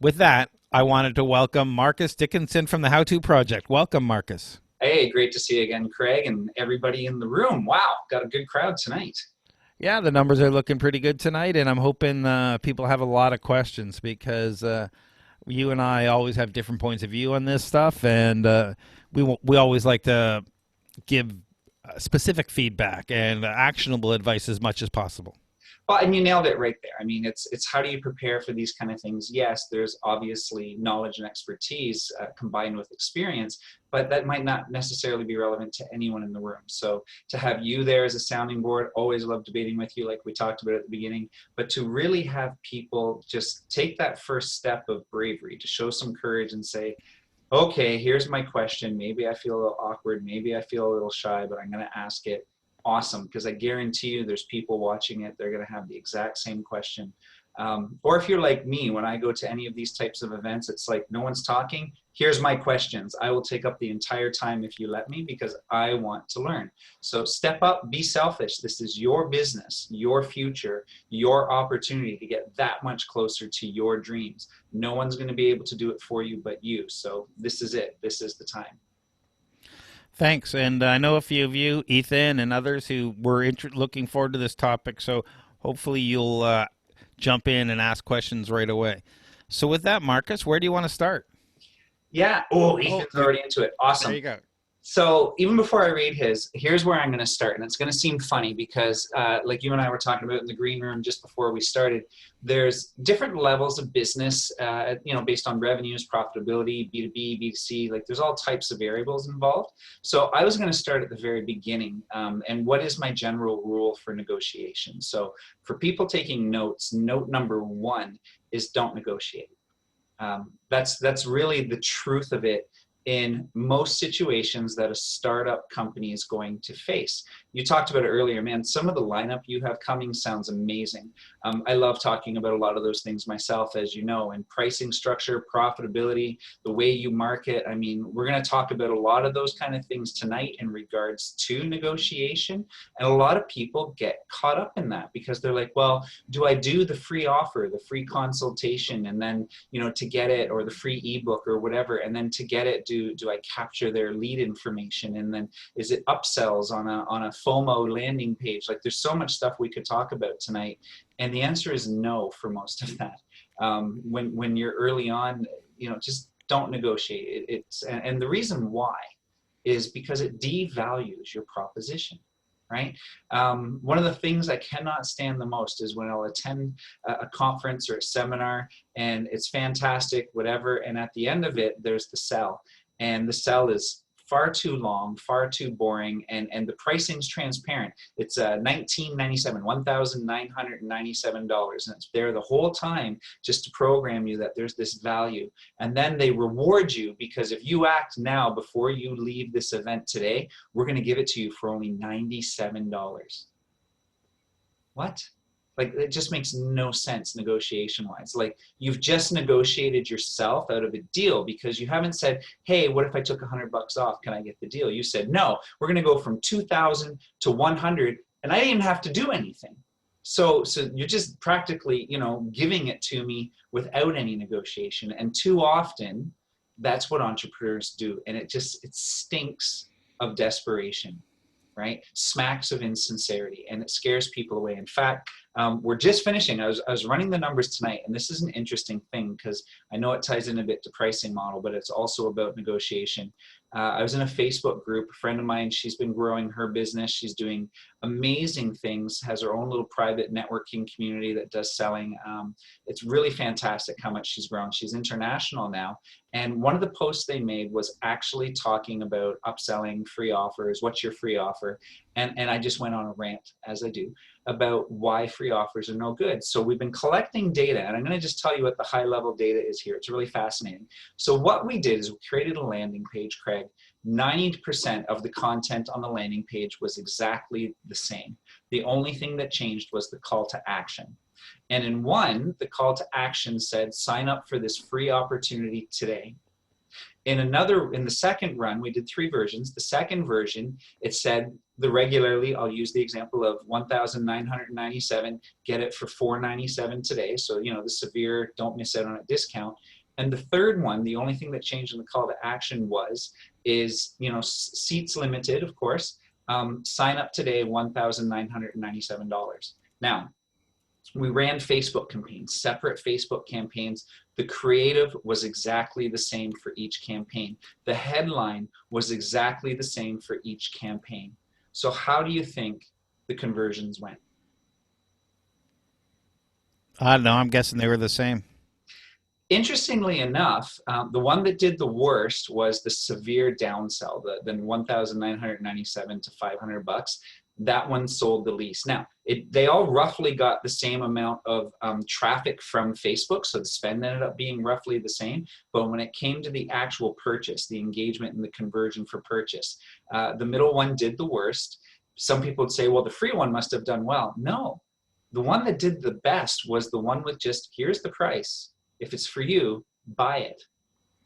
With that, I wanted to welcome Marcus Dickinson from the How To Project. Welcome, Marcus. Hey, great to see you again, Craig, and everybody in the room. Wow, got a good crowd tonight. Yeah, the numbers are looking pretty good tonight, and I'm hoping people have a lot of questions because you and I always have different points of view on this stuff, and we always like to give specific feedback and actionable advice as much as possible. Well, and you nailed it right there. I mean, it's how do you prepare for these kind of things? Yes, there's obviously knowledge and expertise combined with experience, but that might not necessarily be relevant to anyone in the room. So to have you there as a sounding board, always love debating with you, like we talked about at the beginning. But to really have people just take that first step of bravery, to show some courage and say, okay, here's my question. Maybe I feel a little awkward. Maybe I feel a little shy, but I'm going to ask it. Awesome, because I guarantee you there's people watching it. They're going to have the exact same question. Or if you're like me, when I go to any of these types of events, it's like no one's talking. Here's my questions. I will take up the entire time if you let me because I want to learn. So step up, be selfish. This is your business, your future, your opportunity to get that much closer to your dreams. No one's going to be able to do it for you but you. So this is it. This is the time. Thanks, and I know a few of you, Ethan and others, who were looking forward to this topic. So hopefully you'll jump in and ask questions right away. So with that, Marcus, where do you want to start? Yeah. Oh, Oh, Ethan's already into it. there Awesome. you go. So even before I read his, here's where I'm going to start, and it's going to seem funny because, like you and I were talking about in the green room just before we started, there's different levels of business, based on revenues, profitability, B2B, B2C. Like there's all types of variables involved. So I was going to start at the very beginning, and what is my general rule for negotiation? So for people taking notes, note number one is don't negotiate. That's really the truth of it in most situations that a startup company is going to face. You talked about it earlier, man. Some of the lineup you have coming sounds amazing. I love talking about a lot of those things myself, as you know, and pricing structure, profitability, the way you market. I mean, we're going to talk about a lot of those kind of things tonight in regards to negotiation. And a lot of people get caught up in that because they're like, well, do I do the free offer, the free consultation, and then, to get it, or the free ebook or whatever, and then to get it, do I capture their lead information, and then is it upsells on a FOMO landing page? Like there's so much stuff we could talk about tonight, and the answer is no for most of that. When you're early on, just don't negotiate. And the reason why is because it devalues your proposition. Right? One of the things I cannot stand the most is when I'll attend a conference or a seminar and it's fantastic, whatever, and at the end of it, there's the sell. And the sell is far too long, far too boring, and the pricing's transparent. It's $1,997, and it's there the whole time just to program you that there's this value. And then they reward you because if you act now before you leave this event today, we're going to give it to you for only $97. What? Like it just makes no sense negotiation wise. Like you've just negotiated yourself out of a deal because you haven't said, hey, what if I took $100 off? Can I get the deal? You said, no, we're going to go from 2,000 to 100 and I didn't even have to do anything. So you're just practically, giving it to me without any negotiation. And too often that's what entrepreneurs do. And it stinks of desperation, right? Smacks of insincerity, and it scares people away. In fact, we're just finishing. I was running the numbers tonight, and this is an interesting thing because I know it ties in a bit to pricing model, but it's also about negotiation. I was in a Facebook group. A friend of mine, she's been growing her business. She's doing amazing things, has her own little private networking community that does selling. It's really fantastic how much she's grown. She's international now. And one of the posts they made was actually talking about upselling, free offers, what's your free offer? And I just went on a rant, as I do, about why free offers are no good. So we've been collecting data, and I'm going to just tell you what the high level data is here. It's really fascinating. So what we did is we created a landing page, Craig. 90% of the content on the landing page was exactly the same. The only thing that changed was the call to action. And in one, the call to action said, sign up for this free opportunity today. In the second run, we did 3 versions. The second version, it said, the regularly, I'll use the example of 1,997, get it for 497 today. So, you know, the severe, don't miss out on a discount. And the third one, the only thing that changed in the call to action is, you know, seats limited, of course. Sign up today, $1,997. Now, we ran Facebook campaigns, separate Facebook campaigns. The creative was exactly the same for each campaign. The headline was exactly the same for each campaign. So how do you think the conversions went? I don't know. I'm guessing they were the same. Interestingly enough, the one that did the worst was the severe downsell, the 1,997 to 500 bucks. That one sold the least. Now, they all roughly got the same amount of traffic from Facebook, so the spend ended up being roughly the same. But when it came to the actual purchase, the engagement and the conversion for purchase, the middle one did the worst. Some people would say, well, the free one must have done well. No, the one that did the best was the one with just, here's the price. If it's for you, buy it.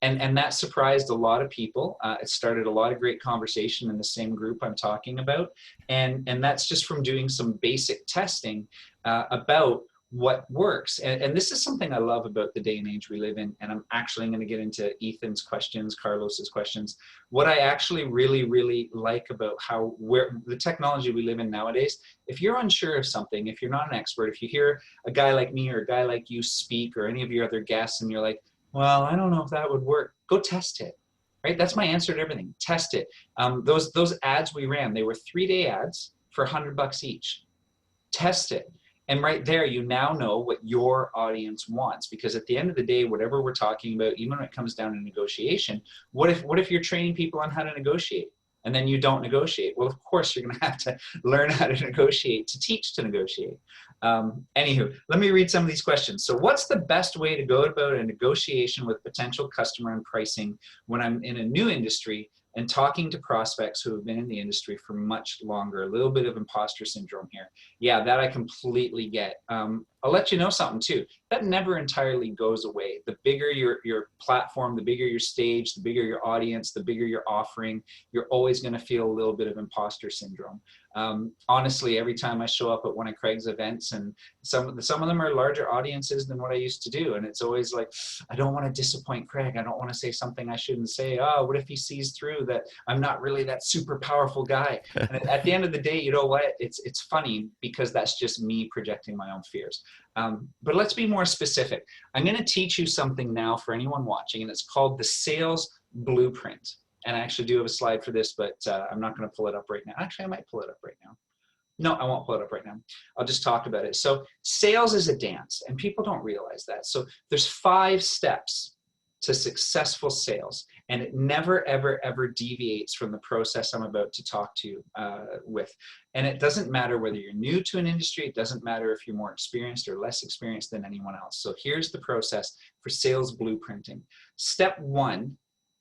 And that surprised a lot of people. It started a lot of great conversation in the same group I'm talking about. And that's just from doing some basic testing about what works. And this is something I love about the day and age we live in. And I'm actually going to get into Ethan's questions, Carlos's questions. What I actually really, really like about where the technology we live in nowadays, if you're unsure of something, if you're not an expert, if you hear a guy like me or a guy like you speak or any of your other guests and you're like, well, I don't know if that would work, go test it. Right? That's my answer to everything. Test it. Those ads we ran, they were 3-day ads for $100 each. Test it. And right there, you now know what your audience wants. Because at the end of the day, whatever we're talking about, even when it comes down to negotiation, what if you're training people on how to negotiate and then you don't negotiate? Well, of course, you're going to have to learn how to negotiate to teach to negotiate. Anywho, let me read some of these questions. So what's the best way to go about a negotiation with potential customer and pricing when I'm in a new industry and talking to prospects who have been in the industry for much longer? A little bit of imposter syndrome here. Yeah, that I completely get. I'll let you know something too. That never entirely goes away. The bigger your platform, the bigger your stage, the bigger your audience, the bigger your offering, you're always going to feel a little bit of imposter syndrome. Honestly, every time I show up at one of Craig's events, and some of them are larger audiences than what I used to do, and it's always like, I don't want to disappoint Craig. I don't want to say something I shouldn't say. Oh, what if he sees through that I'm not really that super powerful guy? And at the end of the day, you know what? It's funny because that's just me projecting my own fears. But let's be more specific. I'm going to teach you something now for anyone watching, and it's called the sales blueprint. And I actually do have a slide for this, but I'm not going to pull it up right now. Actually, I might pull it up right now. No, I won't pull it up right now. I'll just talk about it. So sales is a dance, and people don't realize that. So there's 5 steps to successful sales, and it never, ever, ever deviates from the process I'm about to talk to you with. And it doesn't matter whether you're new to an industry. It doesn't matter if you're more experienced or less experienced than anyone else. So here's the process for sales blueprinting. Step 1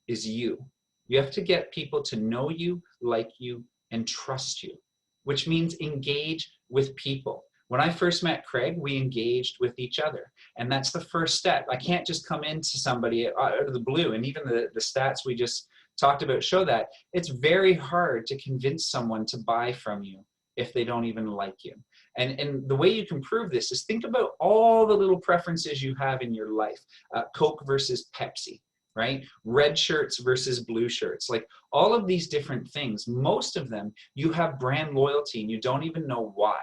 is you. You have to get people to know you, like you, and trust you, which means engage with people. When I first met Craig, we engaged with each other. And that's the first step. I can't just come into somebody out of the blue. And even the stats we just talked about show that. It's very hard to convince someone to buy from you if they don't even like you. And the way you can prove this is think about all the little preferences you have in your life. Coke versus Pepsi. Right? Red shirts versus blue shirts, like all of these different things, most of them, you have brand loyalty and you don't even know why.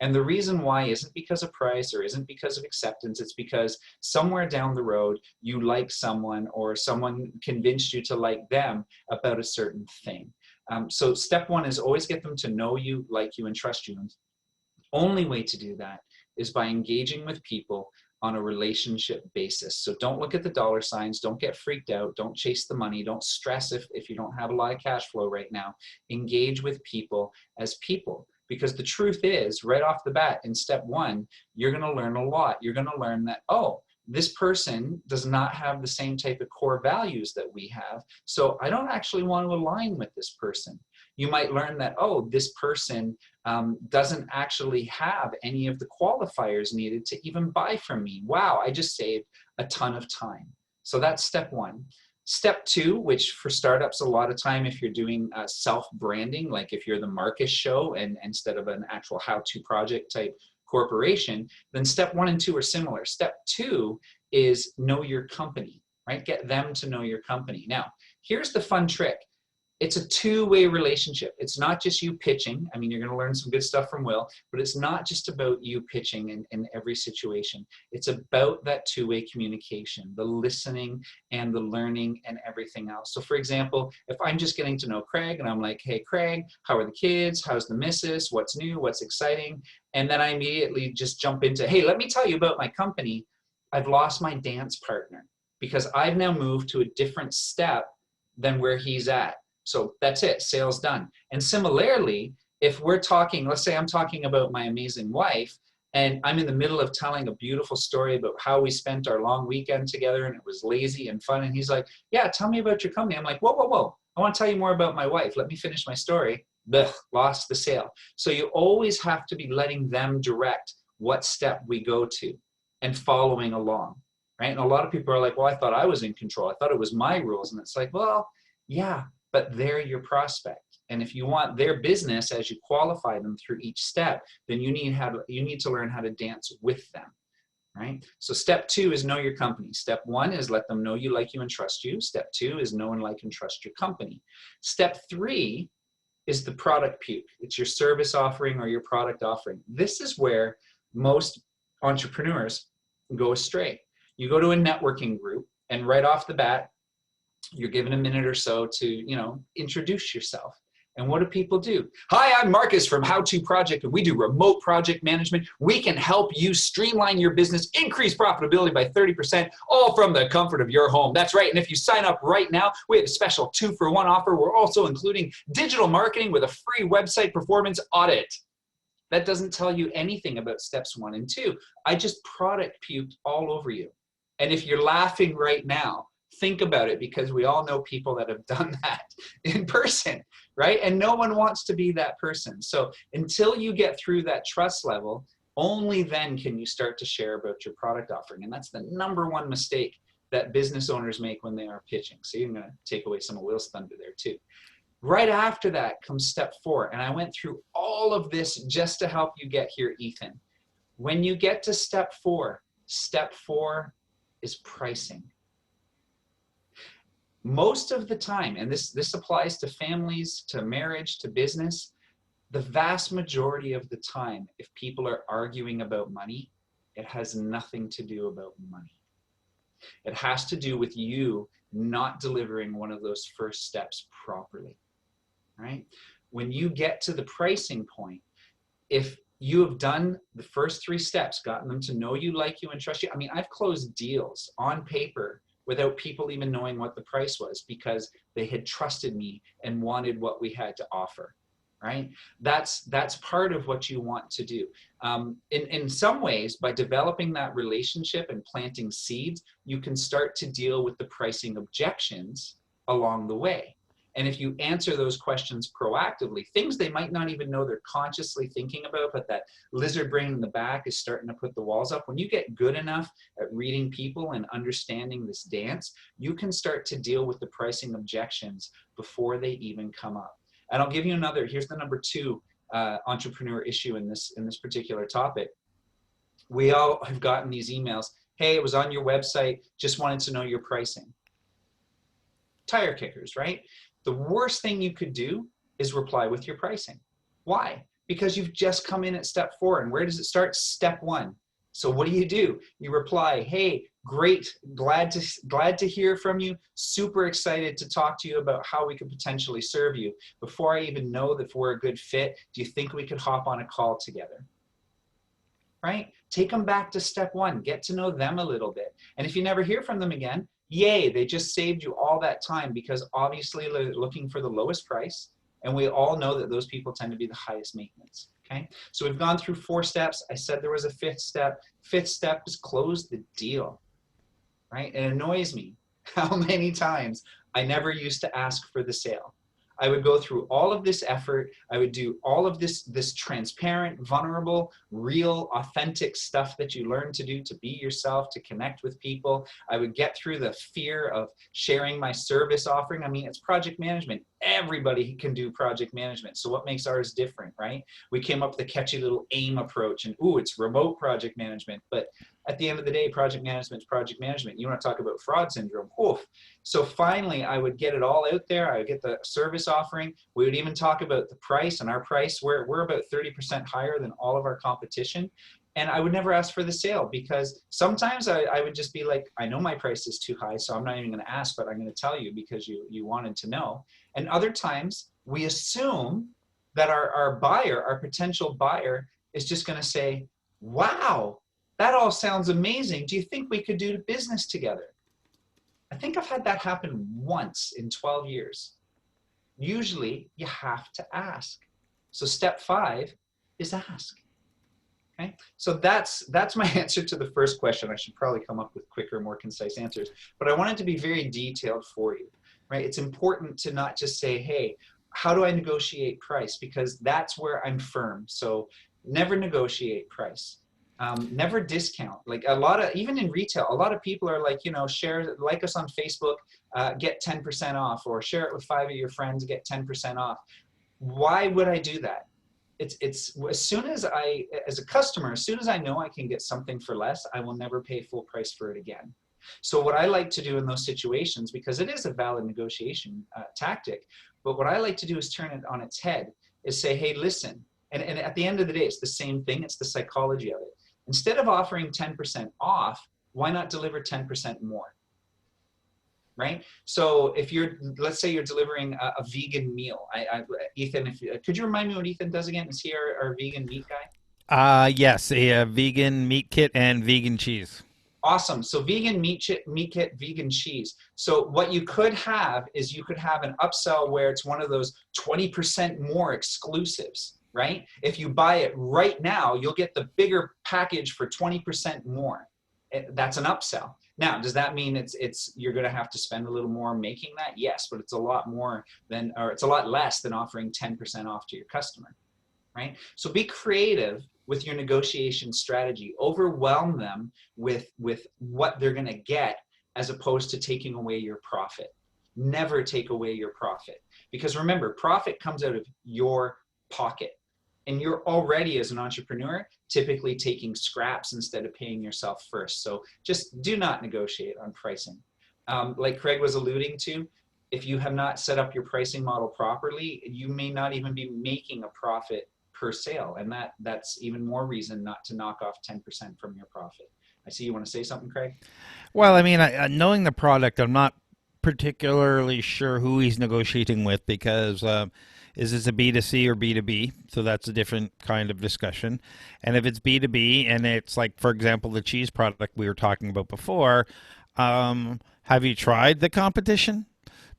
And the reason why isn't because of price or isn't because of acceptance. It's because somewhere down the road, you like someone or someone convinced you to like them about a certain thing. So step 1 is always get them to know you, like you, and trust you. And the only way to do that is by engaging with people on a relationship basis. So don't look at the dollar signs, don't get freaked out, don't chase the money, don't stress if you don't have a lot of cash flow right now. Engage with people as people. Because the truth is, right off the bat, in step 1, you're gonna learn a lot. You're gonna learn that, oh, this person does not have the same type of core values that we have, so I don't actually want to align with this person. You might learn that, oh, this person doesn't actually have any of the qualifiers needed to even buy from me. Wow, I just saved a ton of time. So that's step 1. Step two, which for startups, a lot of time, if you're doing self-branding, like if you're the Marcus show and instead of an actual how-to project type corporation, then step one and two are similar. Step two is know your company, right? Get them to know your company. Now, here's the fun trick. It's a two-way relationship. It's not just you pitching. I mean, you're going to learn some good stuff from Will, but it's not just about you pitching in every situation. It's about that two-way communication, the listening and the learning and everything else. So for example, if I'm just getting to know Craig and I'm like, hey, Craig, how are the kids? How's the missus? What's new? What's exciting? And then I immediately just jump into, hey, let me tell you about my company. I've lost my dance partner because I've now moved to a different step than where he's at. So that's it, sales done. And similarly, if we're talking, let's say I'm talking about my amazing wife, and I'm in the middle of telling a beautiful story about how we spent our long weekend together and it was lazy and fun. And he's like, yeah, tell me about your company. I'm like, whoa, whoa, whoa. I want to tell you more about my wife. Let me finish my story. Blech, lost the sale. So you always have to be letting them direct what step we go to and following along, right? And a lot of people are like, well, I thought I was in control. I thought it was my rules. And it's like, well, yeah, but they're your prospect. And if you want their business as you qualify them through each step, then you need to learn how to dance with them, right? So step two is know your company. Step one is let them know you, like you, and trust you. Step two is know and like and trust your company. Step three is the product puke. It's your service offering or your product offering. This is where most entrepreneurs go astray. You go to a networking group and right off the bat, you're given a minute or so to, introduce yourself. And what do people do? Hi, I'm Marcus from How To Project, and we do remote project management. We can help you streamline your business, increase profitability by 30%, all from the comfort of your home. That's right. And if you sign up right now, we have a special 2-for-1 offer. We're also including digital marketing with a free website performance audit. That doesn't tell you anything about steps 1 and 2. I just product puked all over you. And if you're laughing right now, think about it, because we all know people that have done that in person, right? And no one wants to be that person. So until you get through that trust level, only then can you start to share about your product offering. And that's the #1 mistake that business owners make when they are pitching. So you're going to take away some of Will's thunder there too. Right after that comes step 4. And I went through all of this just to help you get here, Ethan. When you get to step 4 is pricing. Most of the time, and this applies to families, to marriage, to business, the vast majority of the time, if people are arguing about money, it has nothing to do about money. It has to do with you not delivering one of those first steps properly, right? When you get to the pricing point, if you have done the first 3 steps, gotten them to know you, like you, and trust you. I mean, I've closed deals on paper without people even knowing what the price was, because they had trusted me and wanted what we had to offer, right? That's part of what you want to do. In some ways, by developing that relationship and planting seeds, you can start to deal with the pricing objections along the way. And if you answer those questions proactively, things they might not even know they're consciously thinking about, but that lizard brain in the back is starting to put the walls up. When you get good enough at reading people and understanding this dance, you can start to deal with the pricing objections before they even come up. And I'll give you another, here's the #2 entrepreneur issue in this particular topic. We all have gotten these emails. Hey, it was on your website, just wanted to know your pricing. Tire kickers, right? The worst thing you could do is reply with your pricing. Why? Because you've just come in at step 4. And where does it start? Step 1. So what do? You reply, hey, great, glad to hear from you. Super excited to talk to you about how we could potentially serve you. Before I even know that we're a good fit, do you think we could hop on a call together? Right? Take them back to step 1. Get to know them a little bit. And if you never hear from them again, yay, they just saved you all that time, because obviously they're looking for the lowest price. And we all know that those people tend to be the highest maintenance. Okay, so we've gone through 4 steps. I said there was a 5th step. 5th step is close the deal, right? It annoys me how many times I never used to ask for the sale. I would go through all of this effort. I would do all of this transparent, vulnerable, real, authentic stuff that you learn to do, to be yourself, to connect with people. I would get through the fear of sharing my service offering. I mean, it's project management. Everybody can do project management. So what makes ours different, right? We came up with a catchy little AIM approach, and ooh, it's remote project management. But at the end of the day, project management is project management. You want to talk about fraud syndrome. Oof. So finally, I would get it all out there. I would get the service offering. We would even talk about the price, and our price, we're about 30% higher than all of our competition. And I would never ask for the sale, because sometimes I would just be like, I know my price is too high, so I'm not even going to ask, but I'm going to tell you because you wanted to know. And other times we assume that our buyer, our potential buyer, is just going to say, wow, that all sounds amazing. Do you think we could do business together? I think I've had that happen once in 12 years. Usually you have to ask. So step 5 is ask. Okay, so that's my answer to the first question. I should probably come up with quicker, more concise answers, but I wanted to be very detailed for you, right? It's important to not just say, hey, how do I negotiate price? Because that's where I'm firm. So never negotiate price. Never discount. Like a lot of, even in retail, a lot of people are like, share, like us on Facebook, get 10% off, or share it with 5 of your friends, get 10% off. Why would I do that? It's as soon as as a customer, as soon as I know I can get something for less, I will never pay full price for it again. So what I like to do in those situations, because it is a valid negotiation tactic, but what I like to do is turn it on its head, is say, hey, listen, and at the end of the day, it's the same thing. It's the psychology of it. Instead of offering 10% off, why not deliver 10% more? Right? So if let's say you're delivering a vegan meal. Ethan, could you remind me what Ethan does again? Is he our vegan meat guy? Yes, a vegan meat kit and vegan cheese. Awesome. So vegan meat kit, vegan cheese. So what you could have is you could have an upsell where it's one of those 20% more exclusives, right? If you buy it right now, you'll get the bigger package for 20% more. That's an upsell. Now, does that mean you're going to have to spend a little more making that? Yes, but it's a lot it's a lot less than offering 10% off to your customer, right? So be creative with your negotiation strategy. Overwhelm them with what they're going to get, as opposed to taking away your profit. Never take away your profit, because remember, profit comes out of your pocket. And you're already, as an entrepreneur, typically taking scraps instead of paying yourself first. So just do not negotiate on pricing. Like Craig was alluding to, if you have not set up your pricing model properly, you may not even be making a profit per sale. And that's even more reason not to knock off 10% from your profit. I see you want to say something, Craig? Well, I mean, knowing the product, I'm not particularly sure who he's negotiating with, because is this a B2C or B2B? So that's a different kind of discussion. And if it's B2B and it's like, for example, the cheese product we were talking about before, have you tried the competition?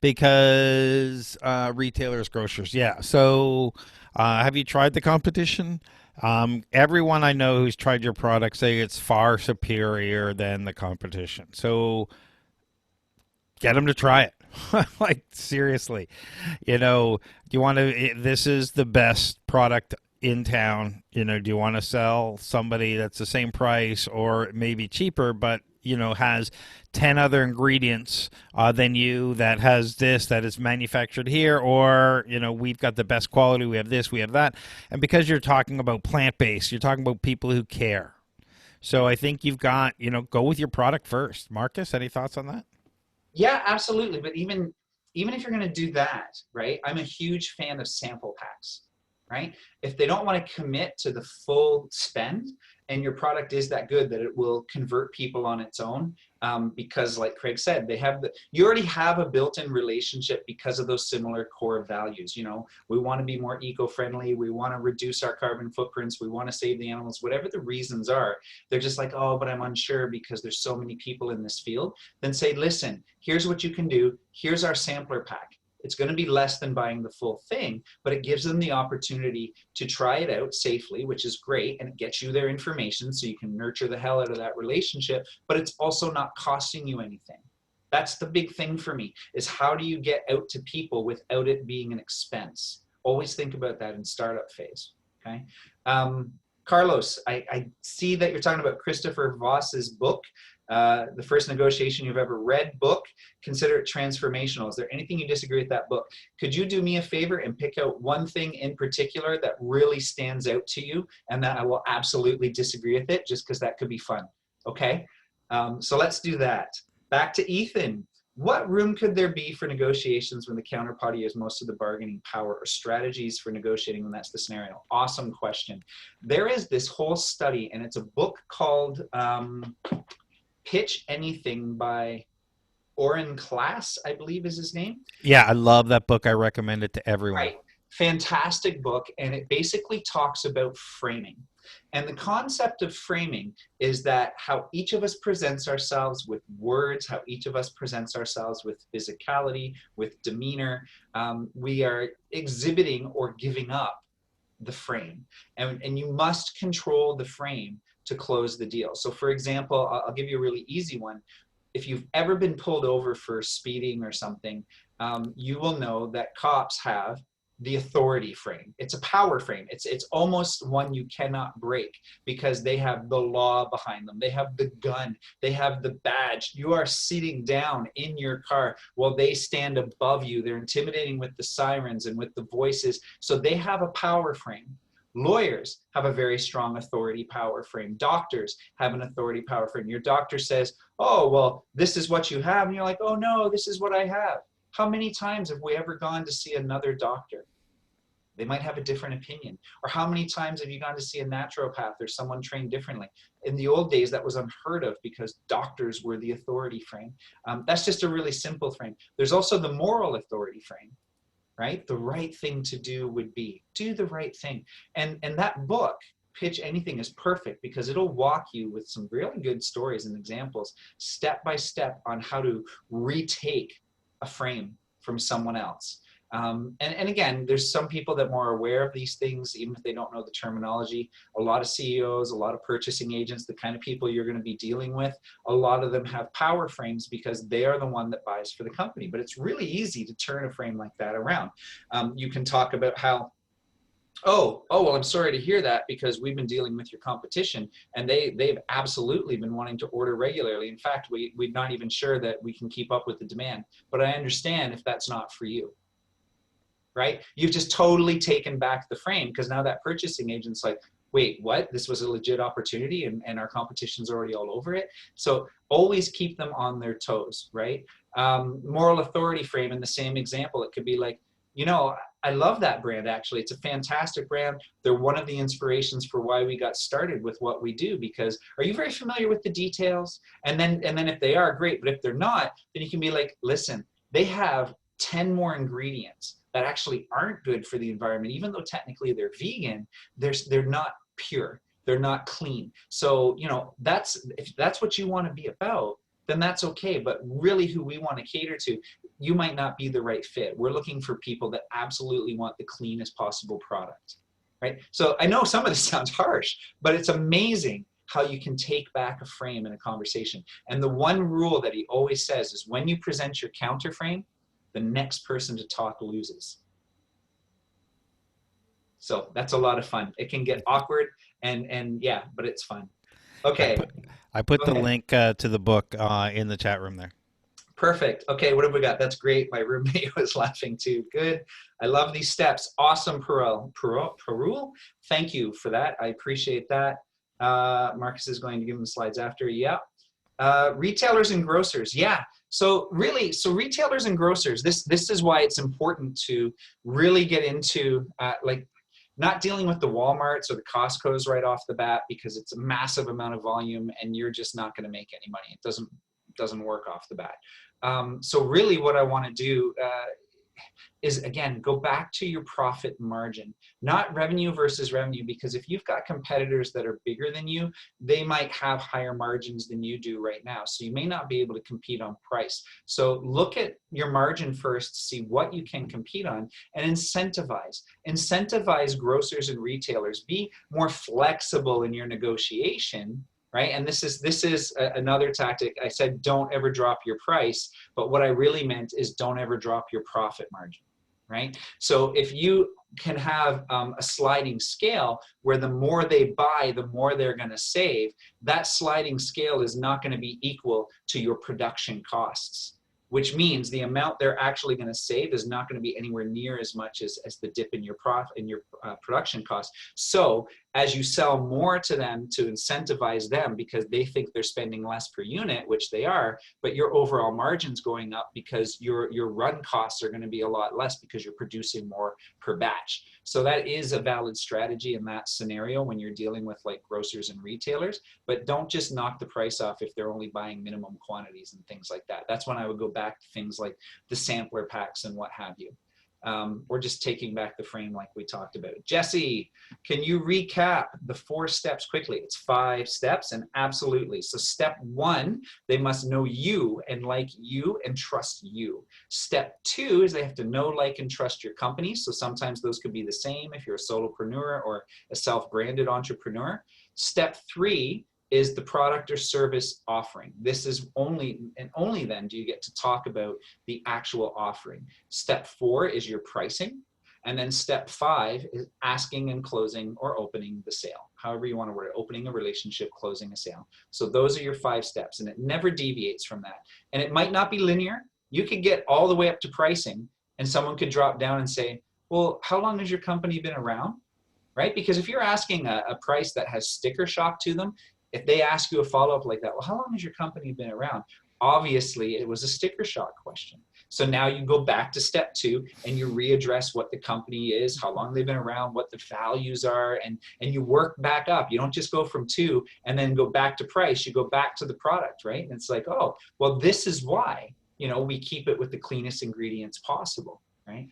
Because retailers, grocers, yeah. So have you tried the competition? Everyone I know who's tried your product say it's far superior than the competition. So get them to try it. Like, seriously, do you want to? This is the best product in town. Do you want to sell somebody that's the same price or maybe cheaper, but has 10 other ingredients than you, that has this, that is manufactured here, or we've got the best quality, we have this, we have that. And because you're talking about plant-based, you're talking about people who care. So I think you've got, go with your product first. Marcus, any thoughts on that? Yeah, absolutely. But even if you're going to do that, right, I'm a huge fan of sample packs, right? If they don't want to commit to the full spend, and your product is that good that it will convert people on its own, because like Craig said, you already have a built-in relationship because of those similar core values. We want to be more eco-friendly, we want to reduce our carbon footprints, we want to save the animals, whatever the reasons are. They're just like, oh, but I'm unsure because there's so many people in this field. Then say, listen, here's what you can do. Here's our sampler pack. It's going to be less than buying the full thing, but it gives them the opportunity to try it out safely, which is great, and it gets you their information so you can nurture the hell out of that relationship, but it's also not costing you anything, That's the big thing for me, is how do you get out to people without it being an expense? Always think about that in startup phase. Okay. Carlos, I see that you're talking about Christopher Voss's book, The First Negotiation You've Ever Read book. Consider it transformational. Is there anything you disagree with that book? Could you do me a favor and pick out one thing in particular that really stands out to you and that I will absolutely disagree with it, just because that could be fun? Okay. So let's do that. Back to Ethan. What room could there be for negotiations when the counterparty has most of the bargaining power, or strategies for negotiating when that's the scenario? Awesome question. There is this whole study, and it's a book called Pitch Anything by Oren Klass, I believe is his name. Yeah, I love that book. I recommend it to everyone. Right. Fantastic book, and it basically talks about framing. And the concept of framing is that how each of us presents ourselves with words, how each of us presents ourselves with physicality, with demeanor, we are exhibiting or giving up the frame. And you must control the frame to close the deal. So for example, I'll give you a really easy one. If you've ever been pulled over for speeding or something, you will know that cops have the authority frame. It's a power frame. It's almost one you cannot break, because they have the law behind them. They have the gun. They have the badge. You are sitting down in your car while they stand above you. They're intimidating with the sirens and with the voices. So they have a power frame. Lawyers have a very strong authority power frame. Doctors have an authority power frame. Your doctor says, oh, well, this is what you have. And you're like, oh no, this is what I have. How many times have we ever gone to see another doctor? They might have a different opinion. Or how many times have you gone to see a naturopath or someone trained differently? In the old days, that was unheard of because doctors were the authority frame. That's just a really simple frame. There's also the moral authority frame, right? The right thing to do would be, do the right thing. And that book, Pitch Anything, is perfect because it'll walk you with some really good stories and examples, step by step, on how to retake a frame from someone else. And again, there's some people that are more aware of these things, even if they don't know the terminology. A lot of CEOs, a lot of purchasing agents, the kind of people you're going to be dealing with, a lot of them have power frames because they are the one that buys for the company. But it's really easy to turn a frame like that around. You can talk about how, oh, well, I'm sorry to hear that, because we've been dealing with your competition and they've absolutely been wanting to order regularly. In fact, we're not even sure that we can keep up with the demand, but I understand if that's not for you, right? You've just totally taken back the frame, because now that purchasing agent's like, wait, what? This was a legit opportunity and our competition's already all over it. So always keep them on their toes, right? Moral authority frame, in the same example, it could be like, you know, I love that brand, actually. It's a fantastic brand. They're one of the inspirations for why we got started with what we do, because are you very familiar with the details? And then if they are, great. But if they're not, then you can be like, listen, they have 10 more ingredients that actually aren't good for the environment. Even though technically they're vegan, they're not pure. They're not clean. So, you know, if that's what you want to be about, then that's okay. But really who we want to cater to, you might not be the right fit. We're looking for people that absolutely want the cleanest possible product, right? So I know some of this sounds harsh, but it's amazing how you can take back a frame in a conversation. And the one rule that he always says is, when you present your counter frame, the next person to talk loses. So that's a lot of fun. It can get awkward and yeah, but it's fun. Okay. I put the link to the book in the chat room there. Perfect. Okay, what have we got? That's great. My roommate was laughing too. Good. I love these steps. Awesome, Perul. Thank you for that. I appreciate that. Marcus is going to give him the slides after. Yeah. Retailers and grocers. Yeah. So retailers and grocers, this is why it's important to really get into like not dealing with the Walmarts or the Costcos right off the bat, because it's a massive amount of volume and you're just not going to make any money. It doesn't work off the bat. So really what I want to do is, again, go back to your profit margin, not revenue versus revenue, because if you've got competitors that are bigger than you, they might have higher margins than you do right now. So you may not be able to compete on price. So look at your margin first to see what you can compete on, and incentivize. Incentivize grocers and retailers. Be more flexible in your negotiation, right? And another tactic. I said, don't ever drop your price, but what I really meant is don't ever drop your profit margin, right? So if you can have a sliding scale where the more they buy, the more they're going to save, that sliding scale is not going to be equal to your production costs, which means the amount they're actually going to save is not going to be anywhere near as much as the dip in your production cost. So as you sell more to them to incentivize them because they think they're spending less per unit, which they are, but your overall margin's going up because your run costs are going to be a lot less because you're producing more per batch. So that is a valid strategy in that scenario when you're dealing with like grocers and retailers, but don't just knock the price off if they're only buying minimum quantities and things like that. That's when I would go back to things like the sampler packs and what have you. Or just taking back the frame like we talked about. Jesse, can you recap the 4 steps quickly? It's 5 steps, and absolutely. So step 1, they must know you and like you and trust you. Step 2 is they have to know, like, and trust your company. So sometimes those could be the same if you're a solopreneur or a self-branded entrepreneur. Step 3 is the product or service offering. This is only then do you get to talk about the actual offering. Step 4 is your pricing. And then step 5 is asking and closing or opening the sale. However you want to word it, opening a relationship, closing a sale. So those are your 5 steps, and it never deviates from that. And it might not be linear. You could get all the way up to pricing and someone could drop down and say, well, how long has your company been around? Right? Because if you're asking a price that has sticker shock to them, if they ask you a follow-up like that, well, how long has your company been around? Obviously, it was a sticker shock question. So now you go back to step 2 and you readdress what the company is, how long they've been around, what the values are, and you work back up. You don't just go from 2 and then go back to price. You go back to the product, right? And it's like, oh, well, this is why, we keep it with the cleanest ingredients possible. Right?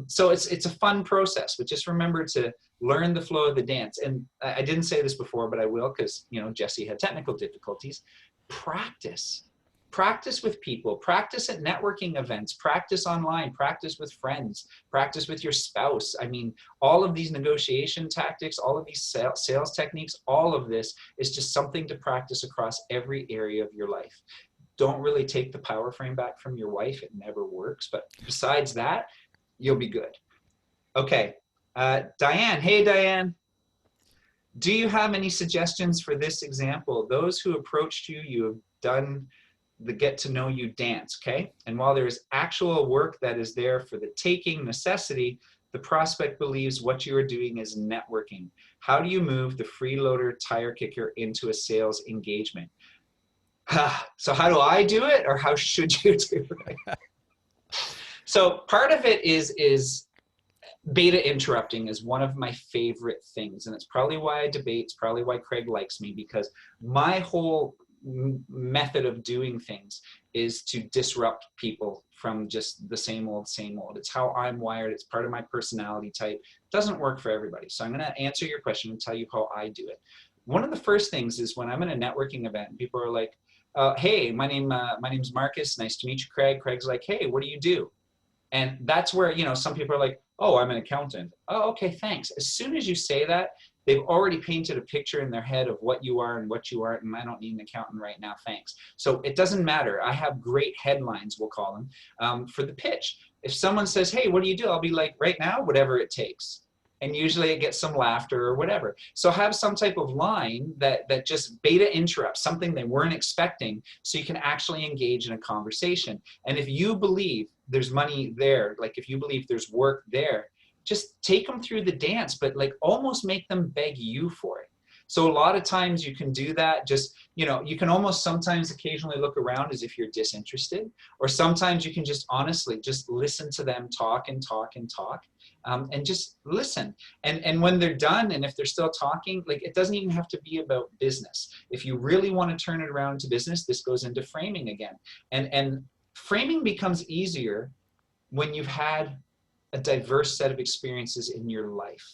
So it's a fun process, but just remember to learn the flow of the dance. And I didn't say this before, but I will because, Jesse had technical difficulties. Practice with people, practice at networking events, practice online, practice with friends, practice with your spouse. I mean, all of these negotiation tactics, all of these sales techniques, all of this is just something to practice across every area of your life. Don't really take the power frame back from your wife. It never works. But besides that, you'll be good. Okay. Diane. Hey, Diane. Do you have any suggestions for this example? Those who approached you, you have done the get to know you dance, okay? And while there is actual work that is there for the taking necessity, the prospect believes what you are doing is networking. How do you move the freeloader tire kicker into a sales engagement? So how do I do it, or how should you do it? So part of it is beta interrupting is one of my favorite things. And it's probably why I debate. It's probably why Craig likes me, because my whole method of doing things is to disrupt people from just the same old, same old. It's how I'm wired. It's part of my personality type. It doesn't work for everybody. So I'm going to answer your question and tell you how I do it. One of the first things is when I'm in a networking event and people are like, hey, my name's Marcus. Nice to meet you, Craig. Craig's like, hey, what do you do? And that's where, some people are like, oh, I'm an accountant. Oh, okay, thanks. As soon as you say that, they've already painted a picture in their head of what you are and what you aren't, and I don't need an accountant right now, thanks. So it doesn't matter. I have great headlines, we'll call them, for the pitch. If someone says, hey, what do you do? I'll be like, right now, whatever it takes. And usually it gets some laughter or whatever. So have some type of line that just beta interrupts something they weren't expecting, so you can actually engage in a conversation. And if you believe there's money there, like if you believe there's work there, just take them through the dance, but like almost make them beg you for it. So a lot of times you can do that. Just, you can almost sometimes occasionally look around as if you're disinterested, or sometimes you can just honestly just listen to them talk and talk and talk. And just listen. And when they're done, and if they're still talking, like it doesn't even have to be about business. If you really want to turn it around to business, this goes into framing again. And framing becomes easier when you've had a diverse set of experiences in your life,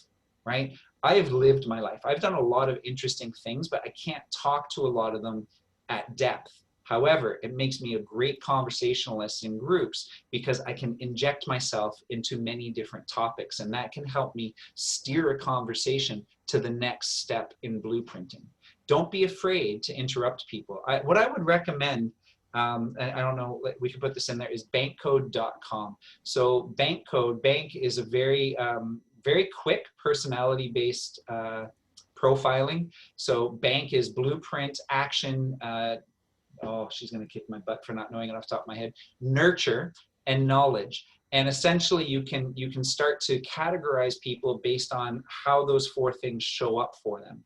right? I have lived my life. I've done a lot of interesting things, but I can't talk to a lot of them at depth. However, it makes me a great conversationalist in groups because I can inject myself into many different topics, and that can help me steer a conversation to the next step in blueprinting. don't be afraid to interrupt people. What I would recommend, I don't know, we can put this in there, is bankcode.com. So bank is a very, very quick personality-based profiling. So bank is blueprint, action, oh, she's going to kick my butt for not knowing it off the top of my head, nurture, and knowledge. And essentially you can start to categorize people based on how those 4 things show up for them.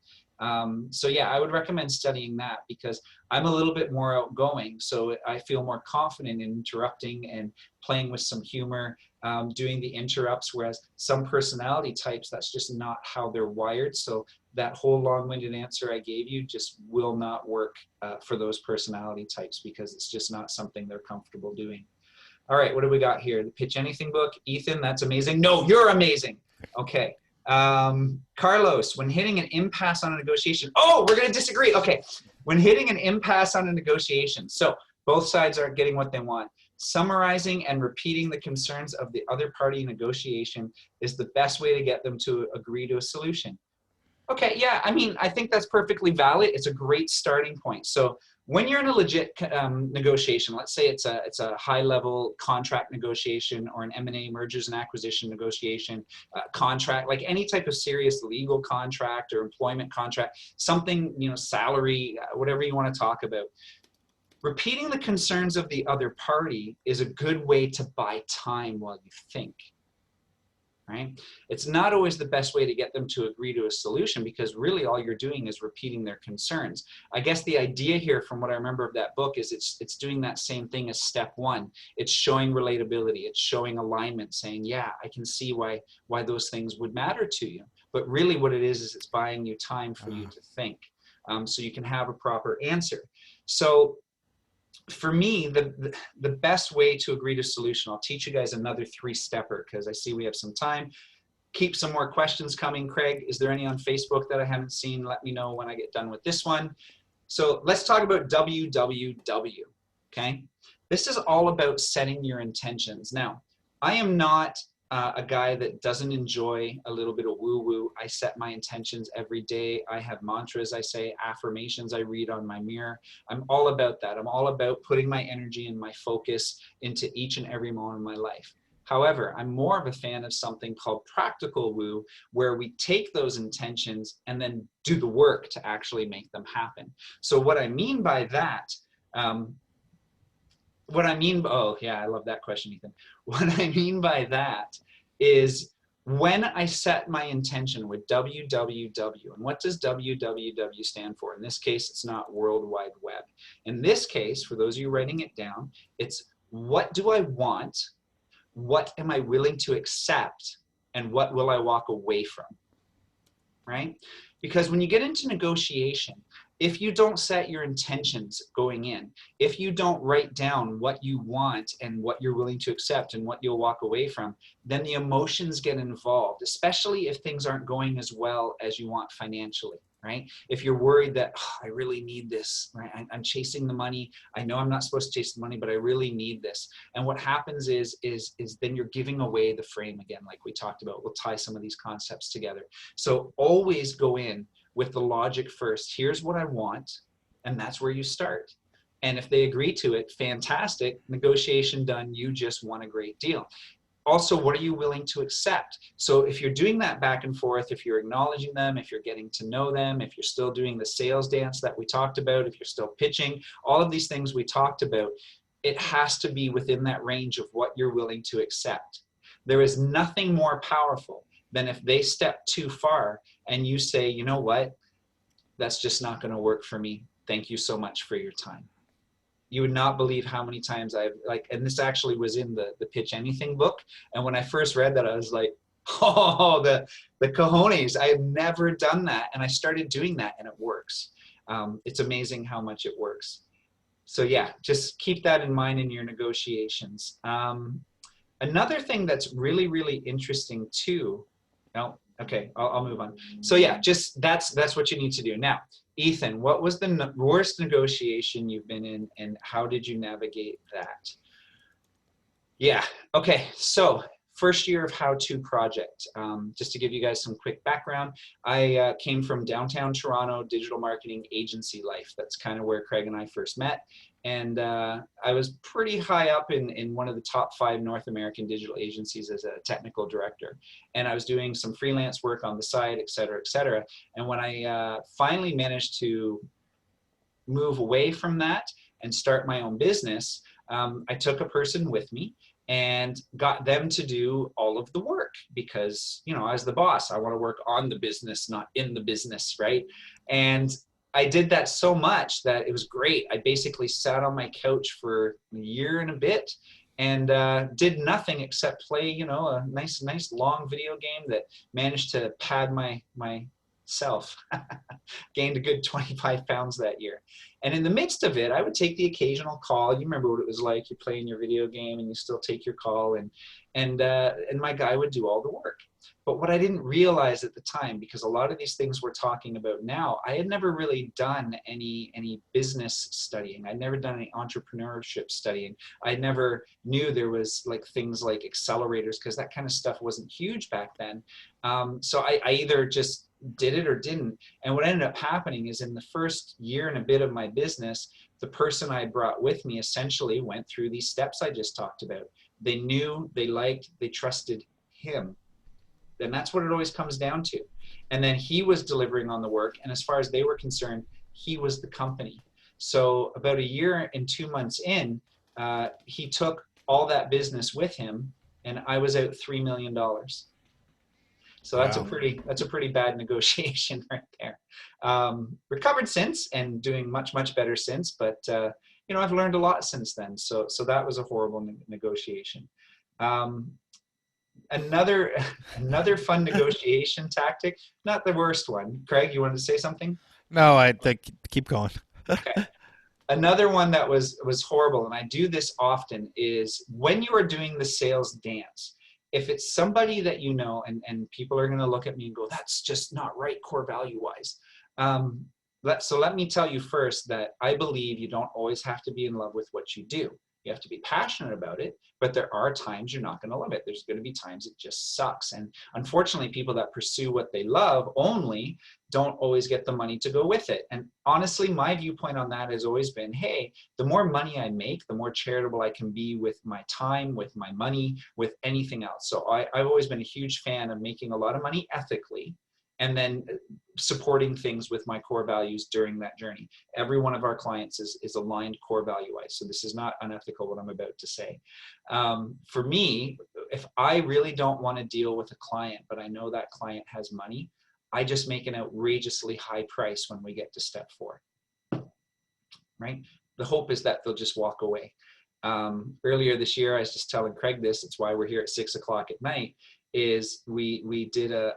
So yeah, I would recommend studying that, because I'm a little bit more outgoing, so I feel more confident in interrupting and playing with some humor, doing the interrupts, whereas some personality types, that's just not how they're wired. So that whole long-winded answer I gave you just will not work for those personality types, because it's just not something they're comfortable doing. All right, what do we got here? The Pitch Anything book. Ethan, that's amazing. No, you're amazing. Okay. Carlos, when hitting an impasse on a negotiation. Oh, we're going to disagree. Okay. When hitting an impasse on a negotiation. So both sides aren't getting what they want. Summarizing and repeating the concerns of the other party in negotiation is the best way to get them to agree to a solution. Okay, yeah, I mean, I think that's perfectly valid. It's a great starting point. So when you're in a legit negotiation, let's say it's a high-level contract negotiation or an M&A, mergers and acquisition negotiation, contract, like any type of serious legal contract or employment contract, something, you know, salary, whatever you want to talk about. Repeating the concerns of the other party is a good way to buy time while you think. Right? It's not always the best way to get them to agree to a solution, because really all you're doing is repeating their concerns. I guess the idea here, from what I remember of that book, is it's doing that same thing as step 1. It's showing relatability. It's showing alignment, saying, yeah, I can see why those things would matter to you. But really what it is it's buying you time for you to think, so you can have a proper answer. So for me, the best way to agree to solution, I'll teach you guys another 3-stepper, because I see we have some time. Keep some more questions coming. Craig, is there any on Facebook that I haven't seen? Let me know when I get done with this one. So let's talk about WWW, okay? This is all about setting your intentions. Now, I am not a guy that doesn't enjoy a little bit of woo-woo. I set my intentions every day. I have mantras I say, affirmations I read on my mirror. I'm all about that. I'm all about putting my energy and my focus into each and every moment of my life. However, I'm more of a fan of something called practical woo, where we take those intentions and then do the work to actually make them happen. So what I mean by that, oh yeah, I love that question, Ethan. What I mean by that is when I set my intention with WWW, and what does WWW stand for? In this case, it's not World Wide Web. In this case, for those of you writing it down, it's what do I want, what am I willing to accept, and what will I walk away from, right? Because when you get into negotiation, if you don't set your intentions going in, if you don't write down what you want and what you're willing to accept and what you'll walk away from, then the emotions get involved, especially if things aren't going as well as you want financially, right? If you're worried that, oh, I really need this, right? I'm chasing the money. I know I'm not supposed to chase the money, but I really need this. And what happens is then you're giving away the frame again, like we talked about. We'll tie some of these concepts together. So always go in with the logic first. Here's what I want, and that's where you start. And if they agree to it, fantastic, negotiation done, you just won a great deal. Also, what are you willing to accept? So if you're doing that back and forth, if you're acknowledging them, if you're getting to know them, if you're still doing the sales dance that we talked about, if you're still pitching, all of these things we talked about, it has to be within that range of what you're willing to accept. There is nothing more powerful than if they step too far and you say, you know what, that's just not going to work for me. Thank you so much for your time. You would not believe how many times I've and this actually was in the Pitch Anything book. And when I first read that, I was like, oh, the cojones, I have never done that. And I started doing that and it works. It's amazing how much it works. So yeah, just keep that in mind in your negotiations. Another thing that's really, really interesting too, no, okay, I'll move on. So yeah, just that's what you need to do. Now, Ethan, what was the worst negotiation you've been in and how did you navigate that? Yeah, okay, so first year of how-to project. Just to give you guys some quick background, I came from downtown Toronto, digital marketing agency life. That's kind of where Craig and I first met. And I was pretty high up in one of the top 5 North American digital agencies as a technical director. And I was doing some freelance work on the side, et cetera, et cetera. And when I finally managed to move away from that and start my own business, I took a person with me and got them to do all of the work because, you know, as the boss, I want to work on the business, not in the business, right? And I did that so much that it was great. I basically sat on my couch for a year and a bit and did nothing except play, you know, a nice long video game that managed to pad myself. Gained a good 25 pounds that year. And in the midst of it, I would take the occasional call. You remember what it was like. You're playing your video game and you still take your call, and my guy would do all the work. But what I didn't realize at the time, because a lot of these things we're talking about now, I had never really done any business studying. I'd never done any entrepreneurship studying. I never knew there was like things like accelerators, because that kind of stuff wasn't huge back then. So I either just did it or didn't. And what ended up happening is in the first year and a bit of my business, the person I brought with me essentially went through these steps I just talked about. They knew, they liked, they trusted him. And that's what it always comes down to. And then he was delivering on the work. And as far as they were concerned, he was the company. So about a year and 2 months in, he took all that business with him, and I was out $3 million. So that's Wow. a pretty bad negotiation right there. Recovered since and doing much better since, but you know, I've learned a lot since then. So that was a horrible negotiation. Another fun negotiation tactic, not the worst one. Craig, you wanted to say something? No, I think keep going. Okay. Another one that was horrible, and I do this often, is when you are doing the sales dance. If it's somebody that you know, and people are going to look at me and go, that's just not right core value wise. So let me tell you first that I believe you don't always have to be in love with what you do. You have to be passionate about it, but there are times you're not going to love it. There's going to be times it just sucks. And unfortunately, people that pursue what they love only don't always get the money to go with it. And honestly, my viewpoint on that has always been, hey, the more money I make, the more charitable I can be with my time, with my money, with anything else. So I've always been a huge fan of making a lot of money ethically, and then supporting things with my core values during that journey. Every one of our clients is aligned core value-wise. So this is not unethical what I'm about to say. For me, if I really don't want to deal with a client, but I know that client has money, I just make an outrageously high price when we get to step 4, right? The hope is that they'll just walk away. Earlier this year, I was just telling Craig this, it's why we're here at 6 o'clock at night, is we did a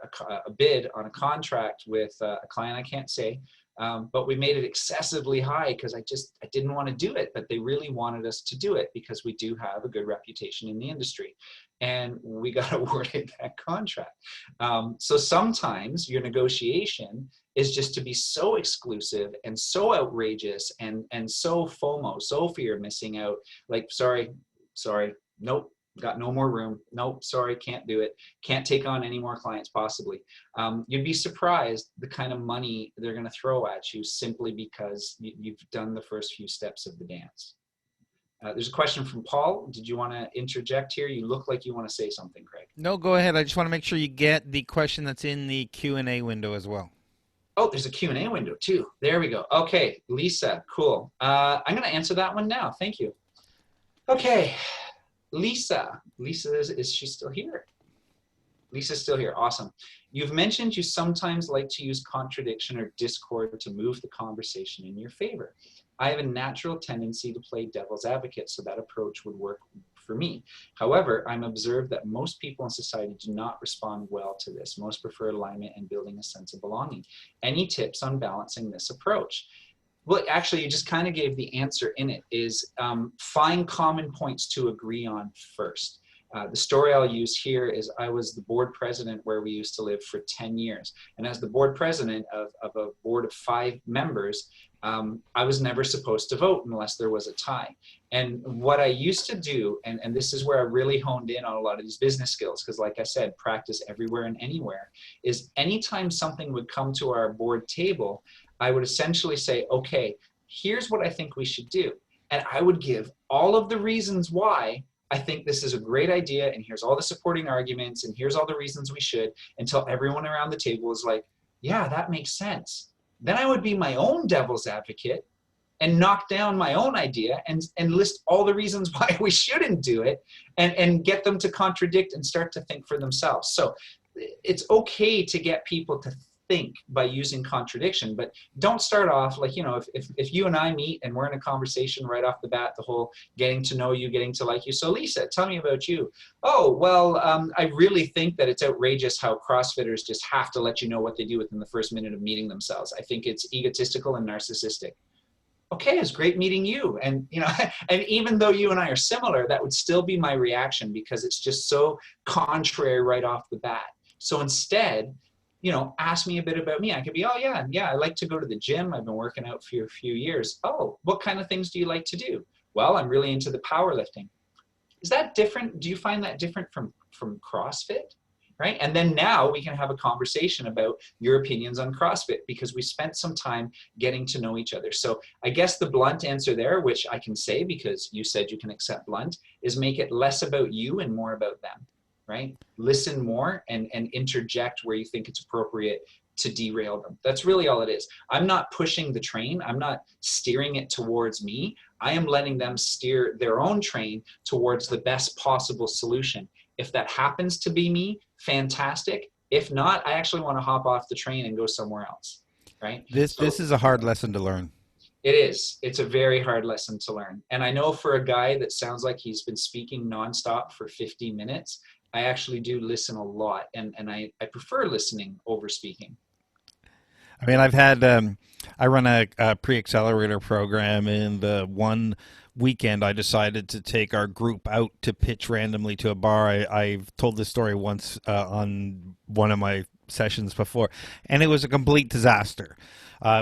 bid on a contract with a client I can't say, but we made it excessively high because I didn't want to do it, but they really wanted us to do it because we do have a good reputation in the industry, and we got awarded that contract. So sometimes your negotiation is just to be so exclusive and so outrageous and so FOMO, so fear of missing out, like sorry, nope, got no more room. Nope, sorry, can't do it. Can't take on any more clients possibly. You'd be surprised the kind of money they're going to throw at you simply because you've done the first few steps of the dance. There's a question from Paul. Did you want to interject here? You look like you want to say something, Craig. No, go ahead. I just want to make sure you get the question that's in the Q&A window as well. Oh, there's a Q&A window too. There we go. Okay, Lisa, cool. I'm going to answer that one now. Thank you. Okay. Lisa, is she still here? Lisa's still here. Awesome. You've mentioned you sometimes like to use contradiction or discord to move the conversation in your favor. I have a natural tendency to play devil's advocate, so that approach would work for me. However, I'm observed that most people in society do not respond well to this. Most prefer alignment and building a sense of belonging. Any tips on balancing this approach? Well, actually, you just kind of gave the answer in it, is find common points to agree on first. The story I'll use here is I was the board president where we used to live for 10 years. And as the board president of a board of 5 members, I was never supposed to vote unless there was a tie. And what I used to do, and this is where I really honed in on a lot of these business skills, because like I said, practice everywhere and anywhere, is anytime something would come to our board table, I would essentially say, okay, here's what I think we should do. And I would give all of the reasons why I think this is a great idea, and here's all the supporting arguments, and here's all the reasons we should, until everyone around the table is like, yeah, that makes sense. Then I would be my own devil's advocate and knock down my own idea and list all the reasons why we shouldn't do it, and get them to contradict and start to think for themselves. So it's okay to get people to think by using contradiction, but don't start off like, you know, if you and I meet and we're in a conversation right off the bat, the whole getting to know you, getting to like you. So Lisa, tell me about you. Oh, well, I really think that it's outrageous how CrossFitters just have to let you know what they do within the first minute of meeting themselves. I think it's egotistical and narcissistic. Okay, it's great meeting you. And, you know, and even though you and I are similar, that would still be my reaction because it's just so contrary right off the bat. So instead, you know, ask me a bit about me. I could be, oh yeah, I like to go to the gym. I've been working out for a few years. Oh, what kind of things do you like to do? Well, I'm really into the powerlifting. Is that different? Do you find that different from CrossFit? Right? And then now we can have a conversation about your opinions on CrossFit because we spent some time getting to know each other. So I guess the blunt answer there, which I can say because you said you can accept blunt, is make it less about you and more about them. Right? Listen more and interject where you think it's appropriate to derail them. That's really all it is. I'm not pushing the train. I'm not steering it towards me. I am letting them steer their own train towards the best possible solution. If that happens to be me, fantastic. If not, I actually want to hop off the train and go somewhere else. Right? This is a hard lesson to learn. It is. It's a very hard lesson to learn. And I know for a guy that sounds like he's been speaking nonstop for 50 minutes, I actually do listen a lot, and I prefer listening over speaking. I mean, I've had, I run a pre-accelerator program, and one weekend I decided to take our group out to pitch randomly to a bar. I've told this story once on one of my sessions before, and it was a complete disaster.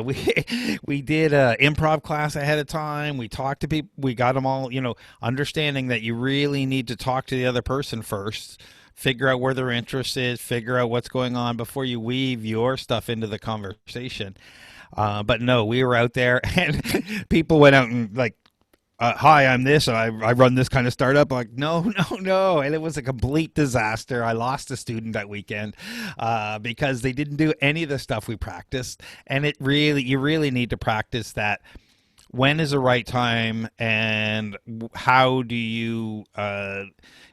We did an improv class ahead of time. We talked to people. We got them all, you know, understanding that you really need to talk to the other person first, figure out where their interest is, figure out what's going on before you weave your stuff into the conversation. But no, we were out there and people went out and like, hi, I'm this, and I run this kind of startup. I'm like, no. And it was a complete disaster. I lost a student that weekend because they didn't do any of the stuff we practiced. And you really need to practice that. When is the right time, and how do you,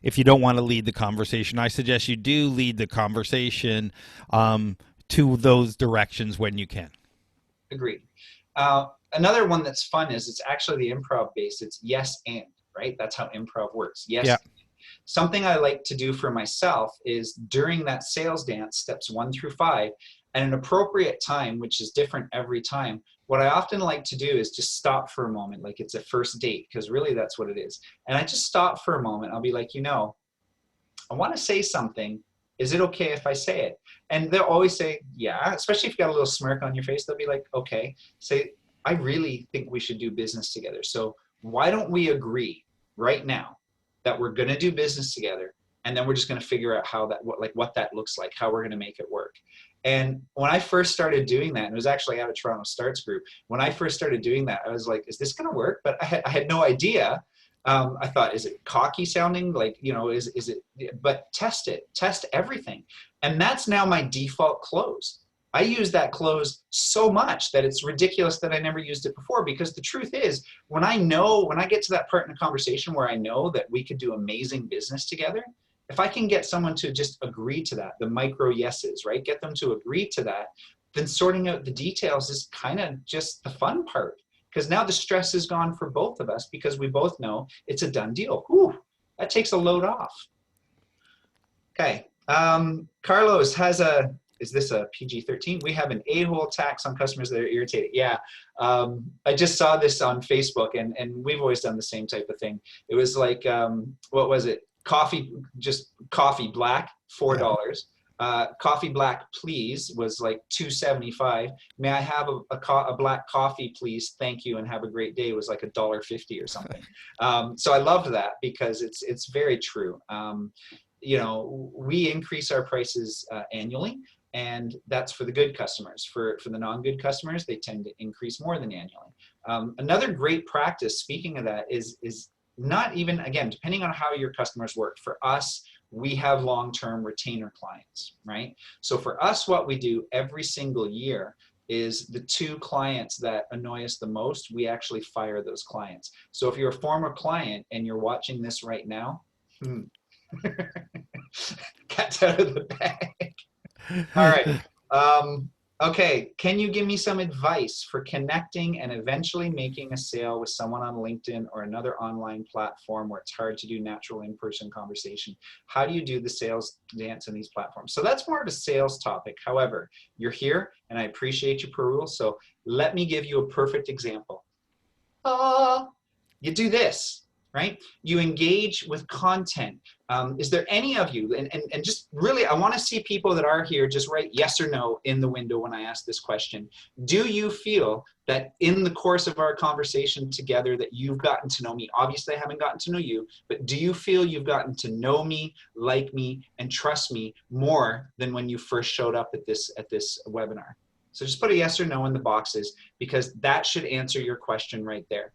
if you don't want to lead the conversation, I suggest you do lead the conversation to those directions when you can. Agreed. Another one that's fun is it's actually the improv base. It's yes and, right? That's how improv works. Yes. Yeah. Something I like to do for myself is during that sales dance, steps 1 through 5, at an appropriate time, which is different every time, what I often like to do is just stop for a moment, like it's a first date, because really that's what it is. And I just stop for a moment. I'll be like, you know, I want to say something. Is it okay if I say it? And they'll always say, yeah, especially if you got a little smirk on your face, they'll be like, okay. Say, I really think we should do business together. So why don't we agree right now that we're going to do business together, and then we're just going to figure out how that, what that looks like, how we're going to make it work. And when I first started doing that, and it was actually out of Toronto Starts Group, when I first started doing that, I was like, is this going to work? But I had no idea. I thought, is it cocky sounding? Like, you know, is it, but test it, test everything. And that's now my default close. I use that close so much that it's ridiculous that I never used it before, because the truth is, when I get to that part in a conversation where I know that we could do amazing business together, if I can get someone to just agree to that, the micro yeses, right? Get them to agree to that, then sorting out the details is kind of just the fun part. Because now the stress is gone for both of us because we both know it's a done deal. Whew, that takes a load off. Okay. Carlos has is this a PG-13? We have an a-hole tax on customers that are irritated. Yeah. I just saw this on Facebook, and we've always done the same type of thing. It was like, what was it? coffee, just coffee black, Yeah. $4. Coffee black, please, was like $2.75. May I have a black coffee, please? Thank you, and have a great day, was like $1.50 or something. So I loved that because it's very true. We increase our prices annually, and that's for the good customers. For the non-good customers, they tend to increase more than annually. Another great practice, speaking of that, is not even, again, depending on how your customers work. For us, we have long-term retainer clients, right? So for us, what we do every single year is the 2 clients that annoy us the most, we actually fire those clients. So if you're a former client and you're watching this right now, cat's out of the bag. All right. Okay. Can you give me some advice for connecting and eventually making a sale with someone on LinkedIn or another online platform where it's hard to do natural in-person conversation? How do you do the sales dance in these platforms? So that's more of a sales topic. However, you're here and I appreciate you, Perul. So let me give you a perfect example. You do this, right? You engage with content. Is there any of you, and just really, I want to see people that are here just write yes or no in the window when I ask this question. Do you feel that in the course of our conversation together that you've gotten to know me? Obviously, I haven't gotten to know you, but do you feel you've gotten to know me, like me, and trust me more than when you first showed up at this webinar? So just put a yes or no in the boxes, because that should answer your question right there.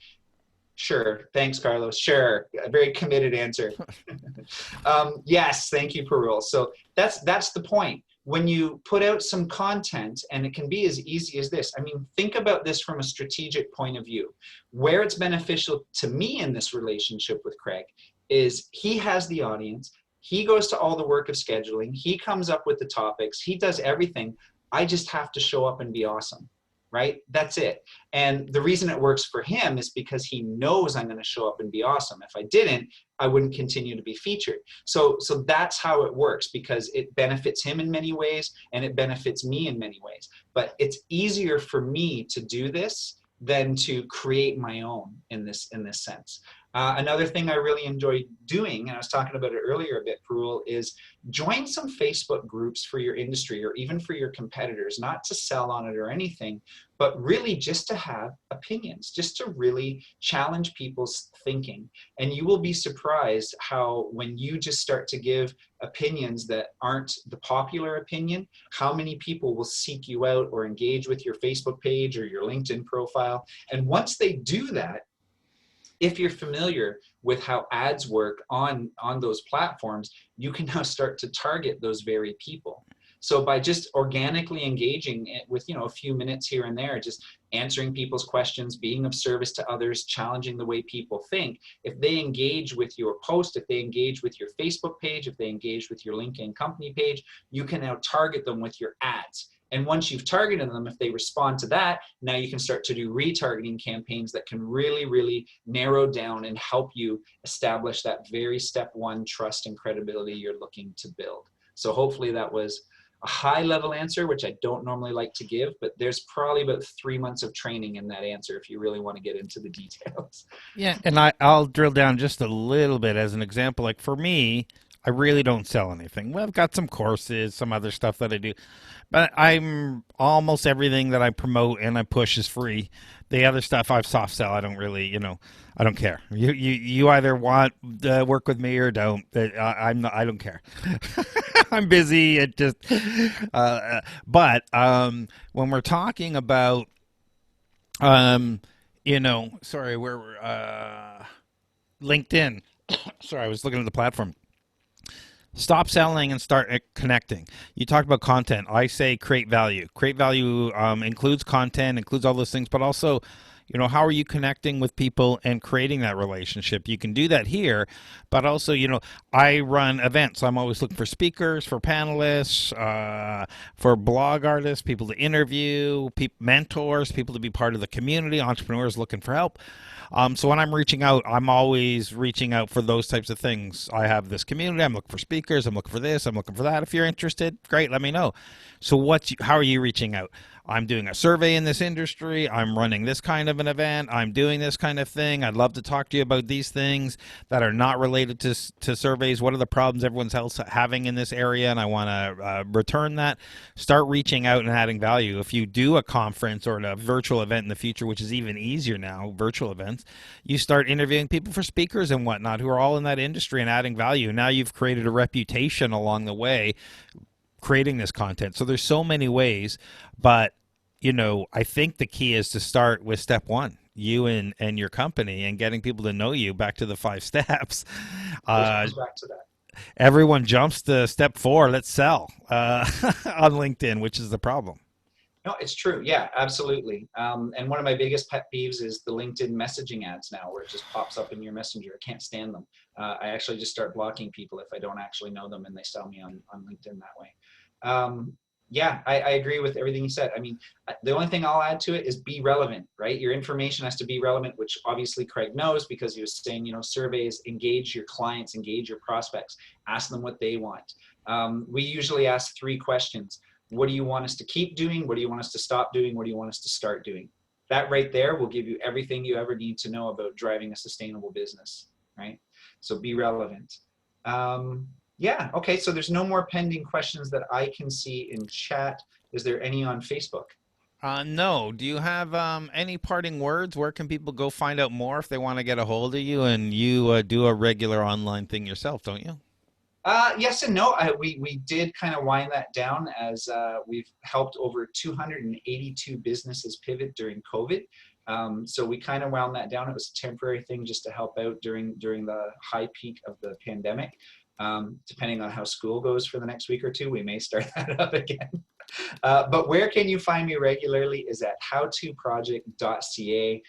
Sure. Thanks, Carlos. Sure. A very committed answer. Yes. Thank you, Perul. So that's the point. When you put out some content, and it can be as easy as this. I mean, think about this from a strategic point of view. Where it's beneficial to me in this relationship with Craig is he has the audience. He goes to all the work of scheduling. He comes up with the topics. He does everything. I just have to show up and be awesome. Right? That's it. And the reason it works for him is because he knows I'm going to show up and be awesome. If I didn't, I wouldn't continue to be featured. So that's how it works, because it benefits him in many ways and it benefits me in many ways. But it's easier for me to do this than to create my own in this sense. Another thing I really enjoy doing, and I was talking about it earlier a bit, Perul, is join some Facebook groups for your industry or even for your competitors, not to sell on it or anything, but really just to have opinions, just to really challenge people's thinking. And you will be surprised how when you just start to give opinions that aren't the popular opinion, how many people will seek you out or engage with your Facebook page or your LinkedIn profile. And once they do that, if you're familiar with how ads work on those platforms, you can now start to target those very people. So by just organically engaging with, a few minutes here and there, just answering people's questions, being of service to others, challenging the way people think, if they engage with your post, if they engage with your Facebook page, if they engage with your LinkedIn company page, you can now target them with your ads. And once you've targeted them, if they respond to that, now you can start to do retargeting campaigns that can really, really narrow down and help you establish that very step one trust and credibility you're looking to build. So hopefully that was a high level answer, which I don't normally like to give, but there's probably about 3 months of training in that answer if you really want to get into the details. Yeah, and I'll drill down just a little bit as an example. Like for me, I really don't sell anything. Well, I've got some courses, some other stuff that I do, but I'm almost everything that I promote and I push is free. The other stuff I've soft sell. I don't really, I don't care. You either want to work with me or don't. I don't care. I'm busy. It just, but when we're talking about, sorry, where we're LinkedIn. Sorry, I was looking at the platform. Stop selling and start connecting. You talked about content. I say create value. Create value includes content, includes all those things, but also, how are you connecting with people and creating that relationship? You can do that here, but also, I run events. So I'm always looking for speakers, for panelists, for blog artists, people to interview, mentors, people to be part of the community, entrepreneurs looking for help. So when I'm reaching out, I'm always reaching out for those types of things. I have this community. I'm looking for speakers. I'm looking for this. I'm looking for that. If you're interested, great. Let me know. So how are you reaching out? I'm doing a survey in this industry. I'm running this kind of an event. I'm doing this kind of thing. I'd love to talk to you about these things that are not related to surveys. What are the problems everyone's else having in this area? And I want to return that. Start reaching out and adding value. If you do a conference or a virtual event in the future, which is even easier now, virtual events, you start interviewing people for speakers and whatnot who are all in that industry and adding value. Now you've created a reputation along the way creating this content. So there's so many ways, but I think the key is to start with step one, you and your company, and getting people to know you. Back to the 5 steps. Always Uh, comes back to that. Everyone jumps to step 4. Let's sell on LinkedIn, which is the problem. No, it's true. Yeah, absolutely. And one of my biggest pet peeves is the LinkedIn messaging ads now, where it just pops up in your messenger. I can't stand them. I actually just start blocking people if I don't actually know them and they sell me on LinkedIn that way. Yeah, I agree with everything you said. I mean, the only thing I'll add to it is be relevant, right? Your information has to be relevant, which obviously Craig knows because he was saying, surveys, engage your clients, engage your prospects, ask them what they want. We usually ask 3 questions. What do you want us to keep doing? What do you want us to stop doing? What do you want us to start doing? That right there will give you everything you ever need to know about driving a sustainable business, right? So be relevant. Yeah, okay, so there's no more pending questions that I can see in chat. Is there any on Facebook? No. Do you have any parting words? Where can people go find out more if they want to get a hold of you? And you do a regular online thing yourself, don't you? Yes and no. We did kind of wind that down as we've helped over 282 businesses pivot during COVID. So we kind of wound that down. It was a temporary thing just to help out during the high peak of the pandemic. Depending on how school goes for the next week or two, we may start that up again. But where can you find me regularly is at howtoproject.ca.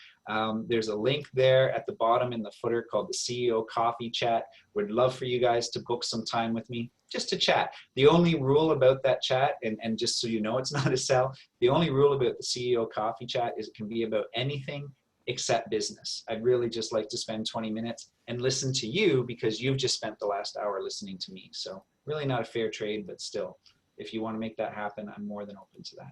There's a link there at the bottom in the footer called the CEO Coffee Chat. Would love for you guys to book some time with me just to chat. The only rule about that chat, and just so you know it's not a sell, the only rule about the CEO Coffee Chat is it can be about anything except business. I'd really just like to spend 20 minutes and listen to you because you've just spent the last hour listening to me. So really not a fair trade, but still, if you want to make that happen, I'm more than open to that.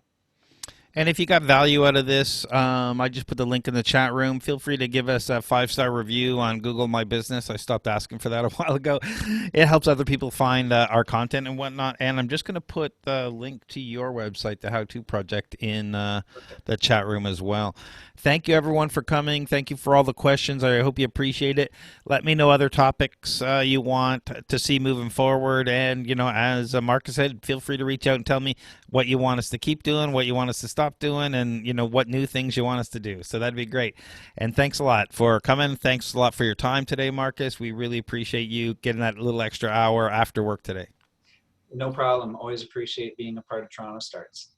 And if you got value out of this, I just put the link in the chat room. Feel free to give us a 5-star review on Google My Business. I stopped asking for that a while ago. It helps other people find our content and whatnot. And I'm just going to put the link to your website, the How To Project, in the chat room as well. Thank you, everyone, for coming. Thank you for all the questions. I hope you appreciate it. Let me know other topics you want to see moving forward. And, as Marcus said, feel free to reach out and tell me what you want us to keep doing, what you want us to stop doing, and what new things you want us to do. So that'd be great. And thanks a lot for coming. Thanks a lot for your time today, Marcus. We really appreciate you getting that little extra hour after work today. No problem. Always appreciate being a part of Toronto Starts.